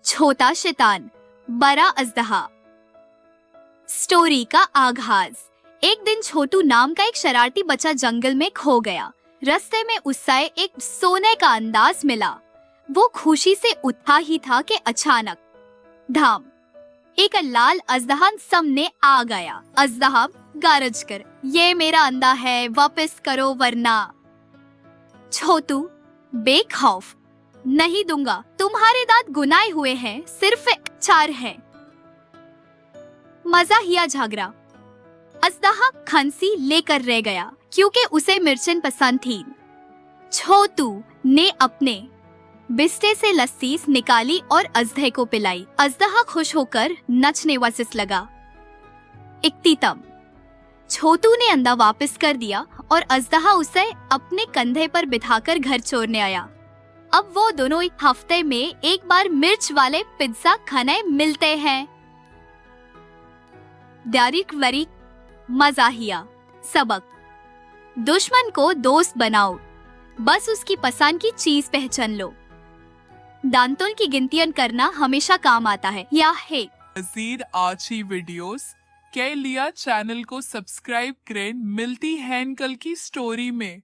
छोटा शैतान बड़ा अजदहा। स्टोरी का आगाज। एक दिन छोटू नाम का एक शरारती बच्चा जंगल में खो गया। रास्ते में उसे एक सोने का अंदाज मिला। वो खुशी से उठा ही था कि अचानक धाम एक लाल अजदहा सामने आ गया। अजदहा गरज कर, ये मेरा अंडा है, वापस करो वरना। छोटू बेखौफ, नहीं दूंगा, तुम्हारे दांत गुनाए हुए हैं, सिर्फ 4 है। मजाहिया झगड़ा। अजदहा खांसी लेकर रह गया क्योंकि उसे मिर्चन पसंद थी। छोटू ने अपने बिस्ते से लस्सी निकाली और अजदहे को पिलाई। अजदहा खुश होकर नचने वासिस लगा। इख्तिताम। छोटू ने अंडा वापस कर दिया और अजदहा उसे अपने कंधे पर बिठाकर घर छोड़ने आया। अब वो दोनों एक हफ्ते में एक बार मिर्च वाले पिज्जा खाने मिलते हैं। दारिक वरीक मजाहिया सबक। दुश्मन को दोस्त बनाओ, बस उसकी पसंद की चीज पहचान लो। दांतों की गिनतियां करना हमेशा काम आता है। या है मज़ीद अच्छी वीडियोस के लिए चैनल को सब्सक्राइब करें। मिलती है कल की स्टोरी में।